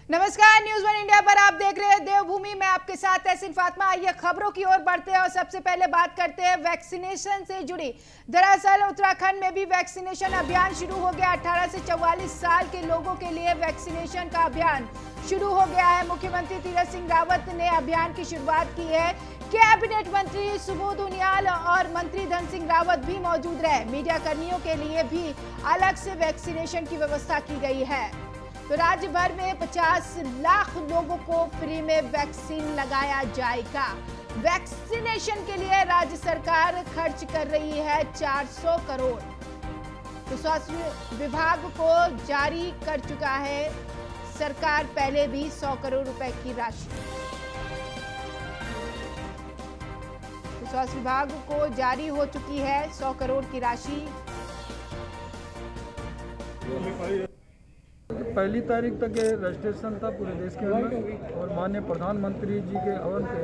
नमस्कार, news one India पर आप देख रहे हैं देवभूमि। मैं आपके साथ तहसीन फातिमा। आइए खबरों की ओर बढ़ते हैं और सबसे पहले बात करते हैं वैक्सीनेशन से जुड़ी। दरअसल उत्तराखंड में भी वैक्सीनेशन अभियान शुरू हो गया। 18 से 44 साल के लोगों के लिए वैक्सीनेशन का अभियान शुरू हो गया है। मुख्यमंत्री तीरथ सिंह रावत ने अभियान की शुरुआत की है। कैबिनेट मंत्री सुबोध उनियाल और मंत्री धन सिंह रावत भी मौजूद रहे। मीडिया कर्मियों के लिए भी अलग से वैक्सीनेशन की व्यवस्था की गई है। तो राज्य भर में 50 लाख लोगों को फ्री में वैक्सीन लगाया जाएगा। वैक्सीनेशन के लिए राज्य सरकार खर्च कर रही है 400 करोड़। तो स्वास्थ्य विभाग को जारी कर चुका है सरकार पहले भी 100 करोड़ रुपए की राशि। तो स्वास्थ्य विभाग को जारी हो चुकी है 100 करोड़ की राशि। पहली तारीख तक ये रजिस्ट्रेशन था पूरे देश के अंदर और माननीय प्रधानमंत्री जी के आह्वान पे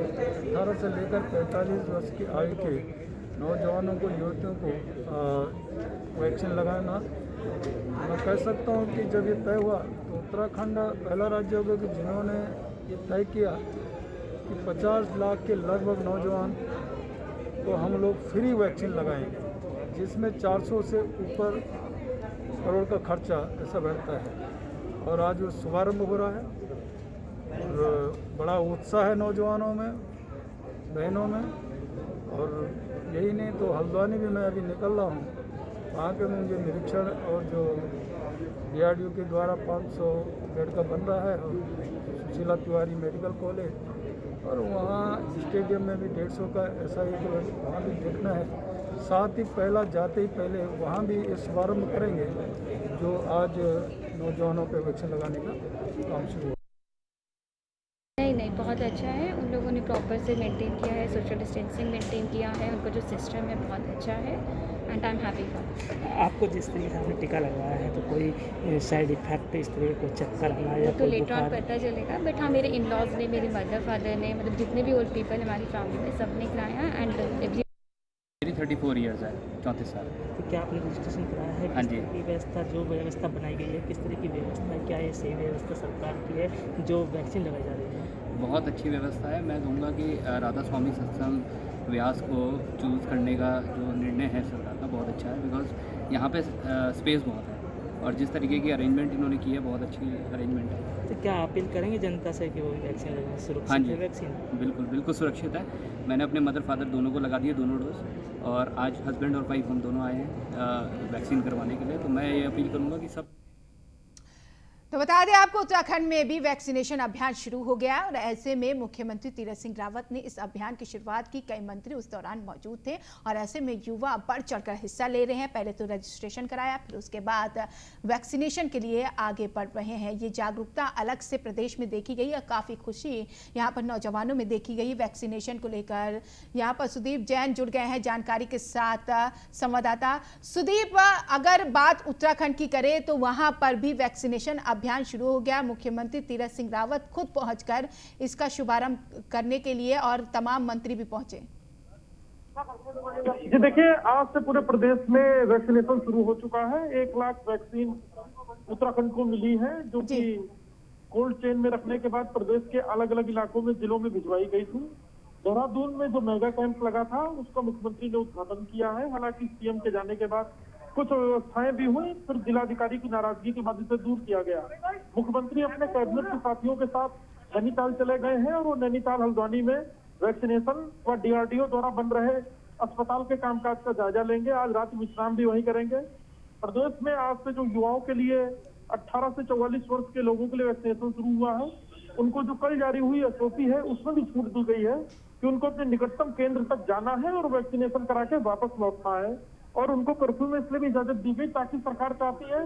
18 से लेकर 45 वर्ष की आयु के नौजवानों को, युवतियों को वैक्सीन लगाना। मैं कह सकता हूँ कि जब ये तय हुआ तो उत्तराखंड पहला राज्य होगा कि जिन्होंने ये तय किया कि 50 लाख के लगभग नौजवान को हम लोग फ्री वैक्सीन लगाएंगे, जिसमें 400 से ऊपर करोड़ का खर्चा ऐसा बैठता है। और आज वो शुभारंभ हो रहा है और बड़ा उत्साह है नौजवानों में, बहनों में। और यही नहीं तो हल्द्वानी भी मैं अभी निकल रहा हूँ, वहाँ के मुझे निरीक्षण और जो DRDO के द्वारा 500 बेड का बन रहा है और सुशीला तिवारी मेडिकल कॉलेज, और वहाँ स्टेडियम में भी 150 का ऐसा ही वहाँ भी देखना है। साथ ही पहला जाते ही पहले वहाँ भी ये शुभारम्भ करेंगे जो आज नौजवानों पे वैक्सीन लगाने का काम शुरू हुआ। नहीं, बहुत अच्छा है। उन लोगों ने प्रॉपर से मेंटेन किया है, सोशल डिस्टेंसिंग मेंटेन किया है, उनका जो सिस्टम है बहुत अच्छा है and I am happy for. आपको जिस तरीके से आपने टीका लगवाया है तो कोई साइड इफेक्ट इस तरह को चक्कर आना या तो लेटर ऑन पता चलेगा, बट हाँ मेरे इन लॉज ने, मेरे मदर फादर ने, मतलब जितने भी ओल्ड पीपल हमारी फैमिली में सब ने कराया एंड एवरी। मेरी 34 ईयर्स है, 34 साल। तो क्या आपने रजिस्ट्रेशन कराया है? हाँ किस जी। तरह की व्यवस्था, जो व्यवस्था बनाई गई है, किस तरह की व्यवस्था है? क्या ये सही व्यवस्था सरकार की है जो वैक्सीन लगाई जा रही है? बहुत अच्छी व्यवस्था है। मैं कहूँगा कि राधा स्वामी सत्संग व्यास को चूज़ करने का जो निर्णय है सरकार का बहुत अच्छा है, बिकॉज यहाँ पे स्पेस बहुत है और जिस तरीके की अरेंजमेंट इन्होंने की है बहुत अच्छी अरेंजमेंट है। तो क्या अपील करेंगे जनता से कि वो वैक्सीन लगाएं? सुरक्षित हाँ है जी, वैक्सीन? बिल्कुल बिल्कुल सुरक्षित है। मैंने अपने मदर फादर दोनों को लगा दिए, दोनों डोज, और आज हस्बैंड और वाइफ हम दोनों आए हैं वैक्सीन करवाने के लिए। तो मैं ये अपील करूँगा कि सब। तो बता दें आपको, उत्तराखंड में भी वैक्सीनेशन अभियान शुरू हो गया और ऐसे में मुख्यमंत्री तीरथ सिंह रावत ने इस अभियान की शुरुआत की। कई मंत्री उस दौरान मौजूद थे और ऐसे में युवा बढ़ चढ़कर हिस्सा ले रहे हैं। पहले तो रजिस्ट्रेशन कराया, फिर उसके बाद वैक्सीनेशन के लिए आगे बढ़ रहे हैं। ये जागरूकता अलग से प्रदेश में देखी गई और काफ़ी खुशी यहाँ पर नौजवानों में देखी गई वैक्सीनेशन को लेकर। यहाँ पर सुदीप जैन जुड़ गए हैं जानकारी के साथ, संवाददाता। सुदीप, अगर बात उत्तराखंड की करें तो वहाँ पर भी वैक्सीनेशन अभियान शुरू हो गया। मुख्यमंत्री तीरथ सिंह रावत खुद पहुंचकर इसका शुभारंभ करने के लिए और तमाम मंत्री भी पहुंचे। जी देखिए, आज से पूरे प्रदेश में वैक्सीनेशन शुरू हो चुका है। 1 लाख वैक्सीन उत्तराखंड को मिली है, जो कि कोल्ड चेन में रखने के बाद प्रदेश के अलग अलग इलाकों में, जिलों में भिजवाई गई थी। देहरादून में जो मेगा कैंप लगा था उसका मुख्यमंत्री ने उद्घाटन किया है। हालांकि सीएम के जाने के बाद कुछ व्यवस्थाएं भी हुई, फिर जिलाधिकारी की नाराजगी के बाद इसे दूर किया गया। मुख्यमंत्री अपने कैबिनेट के साथियों के साथ नैनीताल चले गए हैं और वो नैनीताल हल्द्वानी में वैक्सीनेशन व DRDO द्वारा बन रहे अस्पताल के कामकाज का जायजा लेंगे। आज रात विश्राम भी वहीं करेंगे। प्रदेश में आज से जो युवाओं के लिए 18 से 44 वर्ष के लोगों के लिए वैक्सीनेशन शुरू हुआ है, उनको जो कल जारी हुई SOP है उसमें भी छूट दी गई है कि उनको अपने निकटतम केंद्र तक जाना है और वैक्सीनेशन करा के वापस लौटना है। और उनको कर्फ्यू में इसलिए भी इजाजत दी गई ताकि सरकार चाहती है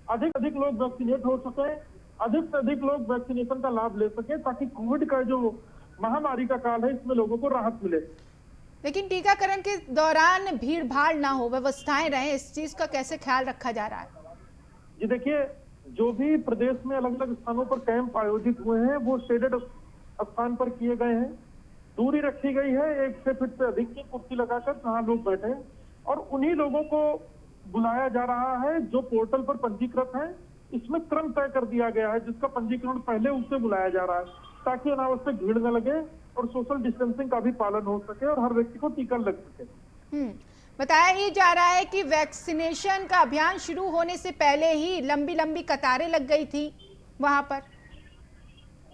अधिक से अधिक लोग वैक्सीनेट हो सके, अधिक से अधिक लोग वैक्सीनेशन का लाभ ले सके, ताकि कोविड का जो महामारी का काल है इसमें लोगों को राहत मिले। लेकिन टीकाकरण के दौरान भीड़ भाड़ ना हो, व्यवस्थाएं रहें, इस चीज का कैसे ख्याल रखा जा रहा है? जी देखिए, जो भी प्रदेश में अलग अलग स्थानों पर कैंप आयोजित हुए हैं वो शेडेड स्थान पर किए गए हैं। दूरी रखी गई है 1 फीट से अधिक की कुर्सी लगाकर जहां लोग बैठे, और उन्हीं लोगों को बुलाया जा रहा है जो पोर्टल पर पंजीकृत हैं इसमें क्रम तय कर दिया गया है, जिसका पंजीकरण पहले उससे बुलाया जा रहा है, ताकि अनावश्यक भीड़ न लगे और सोशल डिस्टेंसिंग का भी पालन हो सके और हर व्यक्ति को टीका लग सके। बताया ही जा रहा है कि वैक्सीनेशन का अभियान शुरू होने से पहले ही लंबी लंबी कतारें लग गई थी वहां पर।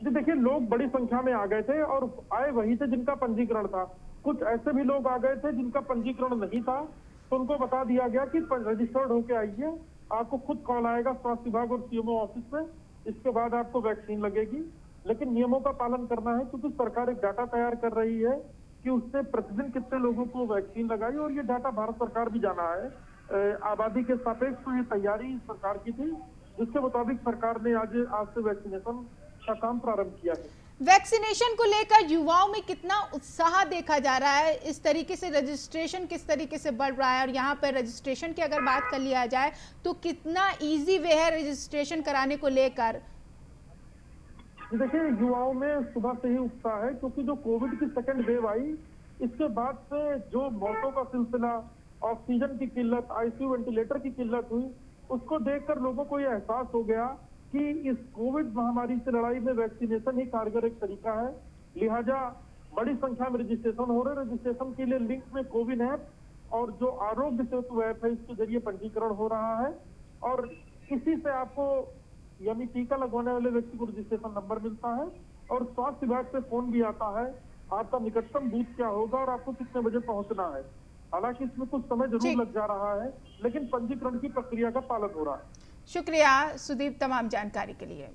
जी देखिए, लोग बड़ी संख्या में आ गए थे और आए वही थे जिनका पंजीकरण था। कुछ ऐसे भी लोग आ गए थे जिनका पंजीकरण नहीं था, तो उनको बता दिया गया कि रजिस्टर्ड होके आइए, आपको खुद कॉल आएगा स्वास्थ्य विभाग और सीएमओ ऑफिस में, इसके बाद आपको वैक्सीन लगेगी। लेकिन नियमों का पालन करना है, क्योंकि सरकार एक डाटा तैयार कर रही है कि उससे प्रतिदिन कितने लोगों को वैक्सीन लगाई, और ये डाटा भारत सरकार भी जाना है। आबादी के सापेक्ष तो ये तैयारी सरकार की थी, जिसके मुताबिक सरकार ने आज से वैक्सीनेशन का काम प्रारंभ किया है। वैक्सीनेशन को लेकर युवाओं में कितना उत्साह देखा जा रहा है, इस तरीके से रजिस्ट्रेशन किस तरीके से बढ़ रहा है, और यहाँ पर रजिस्ट्रेशन की अगर बात कर लिया जाए तो कितना इजी वे है रजिस्ट्रेशन कराने को लेकर? देखिए, युवाओं में सुबह से ही उत्साह है, क्योंकि जो कोविड की सेकंड वेव आई, इसके बाद से जो मौतों का सिलसिला, ऑक्सीजन की किल्लत, आईसीयू वेंटिलेटर की किल्लत हुई, उसको देखकर लोगों को यह एहसास हो गया कि इस कोविड महामारी से लड़ाई में वैक्सीनेशन ही कारगर एक तरीका है। लिहाजा बड़ी संख्या में रजिस्ट्रेशन हो रहे। रजिस्ट्रेशन के लिए लिंक में कोविन ऐप और जो आरोग्य सेतु ऐप है, इसके जरिए पंजीकरण हो रहा है, और इसी से आपको यानी टीका लगवाने वाले व्यक्ति को रजिस्ट्रेशन नंबर मिलता है, और स्वास्थ्य विभाग से फोन भी आता है आपका निकटतम बूथ क्या होगा और आपको कितने बजे पहुंचना है। हालांकि इसमें कुछ समय जरूर लग जा रहा है, लेकिन पंजीकरण की प्रक्रिया का पालन हो रहा है। शुक्रिया सुदीप तमाम जानकारी के लिए।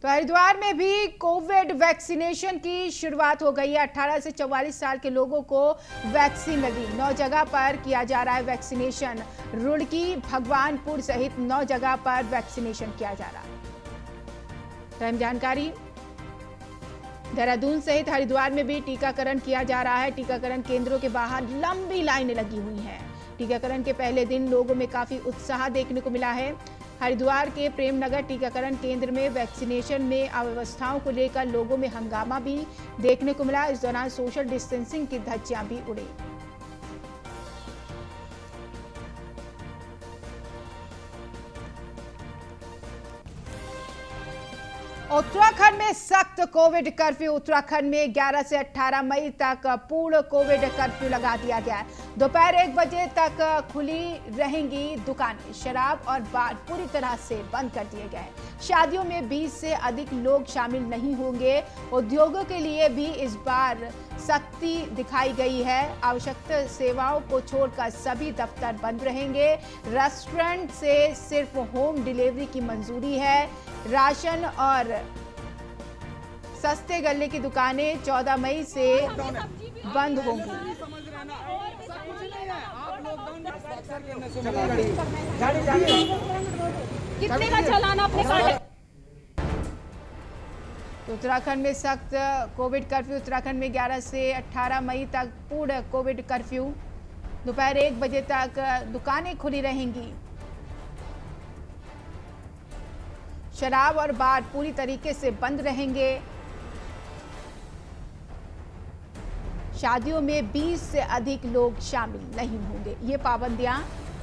तो हरिद्वार में भी कोविड वैक्सीनेशन की शुरुआत हो गई है। 18 से 44 साल के लोगों को वैक्सीन लगी। 9 जगह पर किया जा रहा है वैक्सीनेशन। रुड़की, भगवानपुर सहित 9 जगह पर वैक्सीनेशन किया जा रहा है। अहम जानकारी, देहरादून सहित हरिद्वार में भी टीकाकरण किया जा रहा है। टीकाकरण केंद्रों के बाहर लंबी लाइनें लगी हुई हैं। टीकाकरण के पहले दिन लोगों में काफी उत्साह देखने को मिला है। हरिद्वार के प्रेमनगर टीकाकरण केंद्र में वैक्सीनेशन में अव्यवस्थाओं को लेकर लोगों में हंगामा भी देखने को मिला। इस दौरान सोशल डिस्टेंसिंग की धज्जियां भी उड़ी। उत्तराखंड में सख्त कोविड कर्फ्यू। उत्तराखंड में 11 से 18 मई तक पूर्ण कोविड कर्फ्यू लगा दिया गया है। दोपहर 1 बजे तक खुली रहेंगी दुकानें। शराब और बार पूरी तरह से बंद कर दिए गए हैं। शादियों में 20 से अधिक लोग शामिल नहीं होंगे। उद्योगों के लिए भी इस बार सख्ती दिखाई गई है। आवश्यक सेवाओं को छोड़कर सभी दफ्तर बंद रहेंगे। रेस्टोरेंट से सिर्फ होम डिलीवरी की मंजूरी है। राशन और सस्ते गल्ले की दुकानें 14 मई से बंद होंगी। कितने का चालान आपने काटा? उत्तराखंड में सख्त कोविड कर्फ्यू। उत्तराखंड में 11 से 18 मई तक पूर्ण कोविड कर्फ्यू। दोपहर 1 बजे तक दुकानें खुली रहेंगी। शराब और बार पूरी तरीके से बंद रहेंगे। शादियों में 20 से अधिक लोग शामिल नहीं होंगे। ये पाबंदियां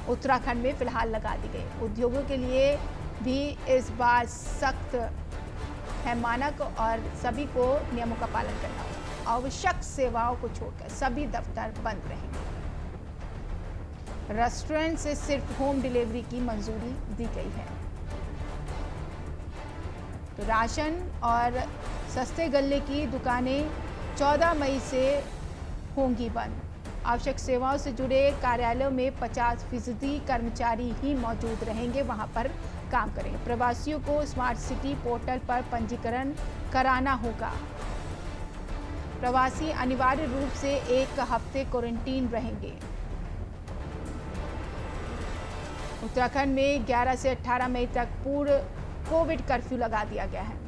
उत्तराखंड में फिलहाल लगा दी गई। उद्योगों के लिए भी इस बार सख्त है मानक और सभी को नियमों का पालन करना होगा। आवश्यक सेवाओं को छोड़कर सभी दफ्तर बंद रहेंगे। रेस्टोरेंट से सिर्फ होम डिलीवरी की मंजूरी दी गई है। तो राशन और सस्ते गल्ले की दुकानें 14 मई से होंगी बंद। आवश्यक सेवाओं से जुड़े कार्यालयों में 50% कर्मचारी ही मौजूद रहेंगे, वहां पर काम करेंगे। प्रवासियों को स्मार्ट सिटी पोर्टल पर पंजीकरण कराना होगा। प्रवासी अनिवार्य रूप से 1 हफ्ते क्वारंटीन रहेंगे। उत्तराखंड में 11 से 18 मई तक पूर्ण कोविड कर्फ्यू लगा दिया गया है।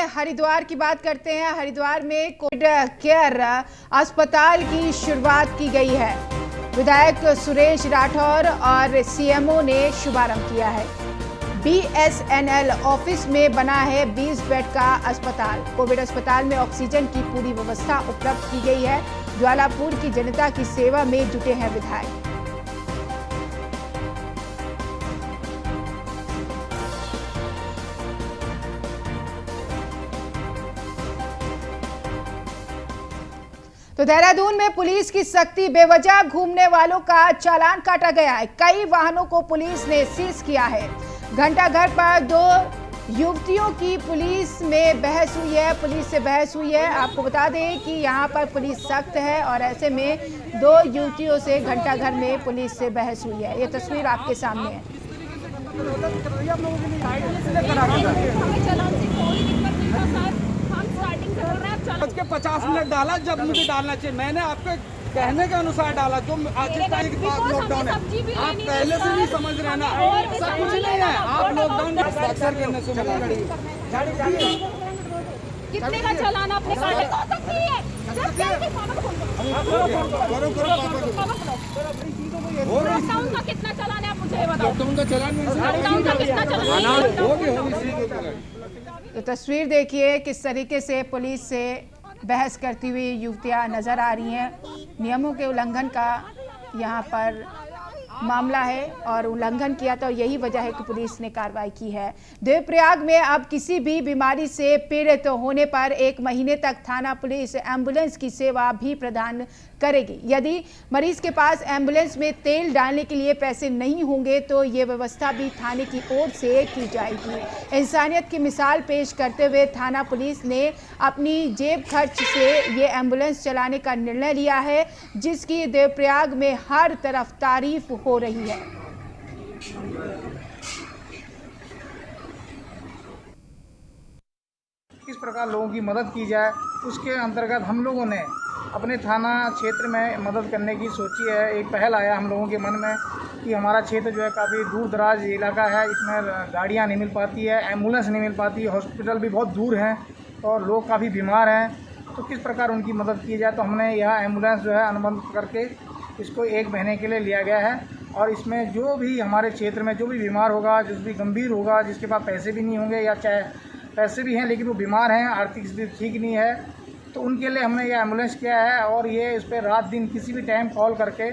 हरिद्वार की बात करते हैं। हरिद्वार में कोविड केयर अस्पताल की शुरुआत की गई है। विधायक सुरेश राठौर और सीएमओ ने शुभारंभ किया है। बीएसएनएल ऑफिस में बना है 20 बेड का अस्पताल। कोविड अस्पताल में ऑक्सीजन की पूरी व्यवस्था उपलब्ध की गई है। ज्वालापुर की जनता की सेवा में जुटे हैं विधायक। तो देहरादून में पुलिस की सख्ती, बेवजह घूमने वालों का चालान काटा गया है। कई वाहनों को पुलिस ने सीज किया है। घंटाघर पर 2 युवतियों की पुलिस में बहस हुई है, पुलिस से बहस हुई है। आपको बता दें कि यहाँ पर पुलिस सख्त है और ऐसे में 2 युवतियों से घंटाघर में पुलिस से बहस हुई है। ये तस्वीर आपके सामने है। बज के 50 मिनट डाला जब मुझे डालना चाहिए। मैंने आपके कहने के अनुसार डाला। जो आज लॉकडाउन है, आप पहले से भी समझ रहे हैं ना, सब कुछ नहीं है। आप लॉकडाउन अक्सर करने से मना करिए। कितने का चालान आपने काटा? लॉकडाउन का कितना चालान है आप मुझे ये बताओ। लॉकडाउन का चालान लॉकडाउन का कितना चालान? तो तस्वीर देखिए किस तरीके से पुलिस से बहस करती हुई युवतियां नजर आ रही हैं। नियमों के उल्लंघन का यहाँ पर मामला है और उल्लंघन किया तो यही वजह है कि पुलिस ने कार्रवाई की है। देवप्रयाग में अब किसी भी बीमारी से पीड़ित होने पर 1 महीने तक थाना पुलिस एम्बुलेंस की सेवा भी प्रदान करेगी। यदि मरीज के पास एम्बुलेंस में तेल डालने के लिए पैसे नहीं होंगे तो ये व्यवस्था भी थाने की ओर से की जाएगी। इंसानियत की मिसाल पेश करते हुए थाना पुलिस ने अपनी जेब खर्च से ये एम्बुलेंस चलाने का निर्णय लिया है, जिसकी देवप्रयाग में हर तरफ तारीफ हो रही है। किस प्रकार लोगों की मदद की जाए, उसके अंतर्गत हम लोगों ने अपने थाना क्षेत्र में मदद करने की सोची है। एक पहल आया हम लोगों के मन में कि हमारा क्षेत्र जो है काफ़ी दूर दराज इलाका है, इसमें गाड़ियां नहीं मिल पाती है, एम्बुलेंस नहीं मिल पाती है, हॉस्पिटल भी बहुत दूर हैं और लोग काफ़ी बीमार हैं। तो किस प्रकार उनकी मदद की जाए, तो हमने यह एम्बुलेंस जो है अनुबंध करके इसको 1 महीने के लिए लिया गया है। और इसमें जो भी हमारे क्षेत्र में जो भी बीमार होगा, जो भी गंभीर होगा, जिसके पास पैसे भी नहीं होंगे या चाहे पैसे भी हैं लेकिन वो बीमार हैं, आर्थिक स्थिति ठीक नहीं है, तो उनके लिए हमने ये एम्बुलेंस किया है। और ये इस पर रात दिन किसी भी टाइम कॉल करके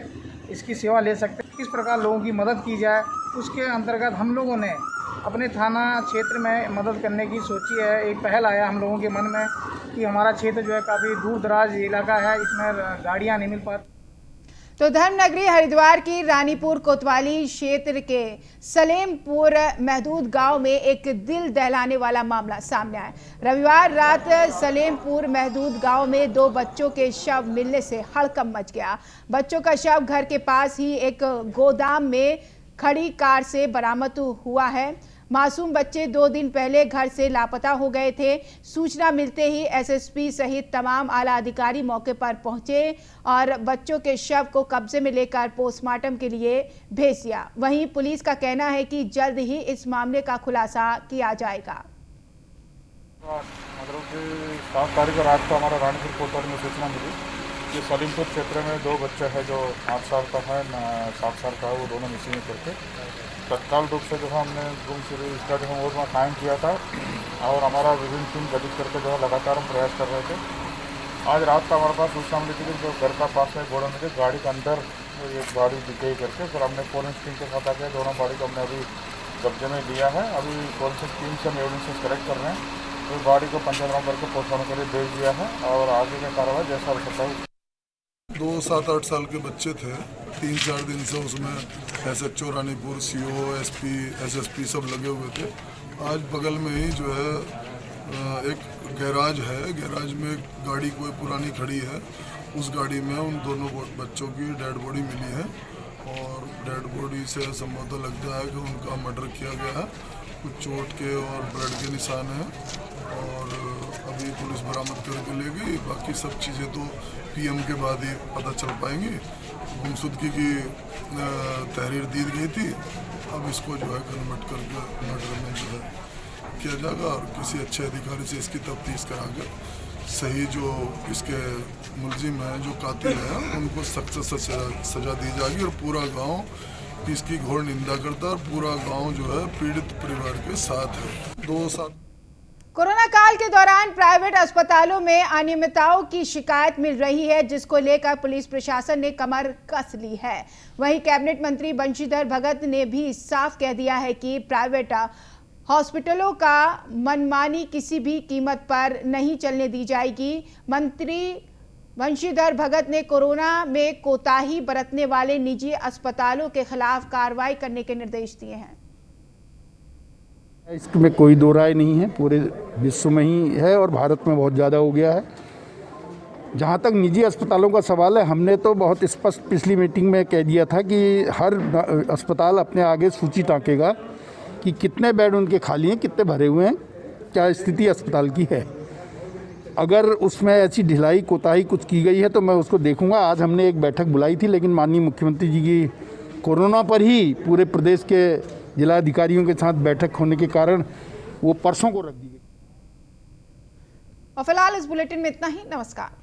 इसकी सेवा ले सकते हैं। किस प्रकार लोगों की मदद की जाए, उसके अंतर्गत हम लोगों ने अपने थाना क्षेत्र में मदद करने की सोची है। एक पहल आया हम लोगों के मन में कि हमारा क्षेत्र जो है काफ़ी दूर दराज इलाका है, इसमें गाड़ियाँ नहीं मिल पाती। तो धर्मनगरी हरिद्वार की रानीपुर कोतवाली क्षेत्र के सलेमपुर महदूद गांव में एक दिल दहलाने वाला मामला सामने आया। रविवार रात सलेमपुर महदूद गांव में 2 बच्चों के शव मिलने से हड़कंप मच गया। बच्चों का शव घर के पास ही एक गोदाम में खड़ी कार से बरामद हुआ है। मासूम बच्चे 2 दिन पहले घर से लापता हो गए थे। सूचना मिलते ही एसएसपी सहित तमाम आला अधिकारी मौके पर पहुंचे और बच्चों के शव को कब्जे में लेकर पोस्टमार्टम के लिए भेज दिया। वहीं पुलिस का कहना है कि जल्द ही इस मामले का खुलासा किया जाएगा। मतलब कि 7 तारीख को रात को हमारा रानीपुर कोतवाली में सूचना मिली कि सलीमपुर क्षेत्र में 2 बच्चे हैं, जो 8 साल का है, 7 साल का है, वो दोनों मिसिंग करके तत्काल रूप से जो है हमने गुम स्टडी होम में कायम किया था और हमारा विभिन्न टीम गठित करके जो है लगातार हम प्रयास कर रहे थे। आज रात का हमारे पास सूचना मिली थी कि जो घर का पास में गोडाउन में गाड़ी के अंदर एक गाड़ी दिखाई करके फिर हमने फोरेंसिक टीम के साथ आके दोनों गाड़ी को हमने अभी कब्जे में लिया है। अभी फोरेंसिक टीम से हम एविडेंसेस कलेक्ट कर रहे हैं, तो गाड़ी को पंचनामा करके पोस्टमार्टम के लिए भेज दिया है और आगे की कार्रवाई जैसा हो सकता है। 2, 7, 8 साल के बच्चे थे। 3-4 दिन से उसमें SHO Ranipur, CO, SP, SSP सब लगे हुए थे। आज बगल में ही जो है एक गैराज है, गैराज में गाड़ी कोई पुरानी खड़ी है, उस गाड़ी में उन दोनों बच्चों की डेड बॉडी मिली है और डेड बॉडी से संभवतः लगता है कि उनका मर्डर किया गया है। कुछ चोट के और ब्लड के निशान हैं और अभी पुलिस बरामद करके ले गई। बाकी सब चीज़ें तो PM के बाद ही पता चल पाएंगी। गुमशुदगी की तहरीर दी गई थी, अब इसको जो है कन्वर्ट करके मर्डर में जो है किया जाएगा और किसी अच्छे अधिकारी से इसकी तफ्तीश करा कर सही जो इसके मुलजिम हैं, जो कातिल हैं, उनको सख्त से सजा दी जाएगी। और पूरा गांव इसकी घोर निंदा करता है और पूरा गांव जो है पीड़ित परिवार के साथ है। 2 साल कोरोना काल के दौरान प्राइवेट अस्पतालों में अनियमितताओं की शिकायत मिल रही है, जिसको लेकर पुलिस प्रशासन ने कमर कस ली है। वहीं कैबिनेट मंत्री बंशीधर भगत ने भी साफ कह दिया है कि प्राइवेट हॉस्पिटलों का मनमानी किसी भी कीमत पर नहीं चलने दी जाएगी। मंत्री वंशीधर भगत ने कोरोना में कोताही बरतने वाले निजी अस्पतालों के खिलाफ कार्रवाई करने के निर्देश दिए हैं। इसमें कोई दो राय नहीं है, पूरे विश्व में ही है और भारत में बहुत ज़्यादा हो गया है। जहाँ तक निजी अस्पतालों का सवाल है, हमने तो बहुत स्पष्ट पिछली मीटिंग में कह दिया था कि हर अस्पताल अपने आगे सूची टाँकेगा कि कितने बेड उनके खाली हैं, कितने भरे हुए हैं, क्या स्थिति अस्पताल की है। अगर उसमें ऐसी ढिलाई कोताही कुछ की गई है तो मैं उसको देखूंगा। आज हमने एक बैठक बुलाई थी, लेकिन माननीय मुख्यमंत्री जी की कोरोना पर ही पूरे प्रदेश के जिलाधिकारियों के साथ बैठक होने के कारण वो परसों को रख दी गई। और फिलहाल इस बुलेटिन में इतना ही। नमस्कार।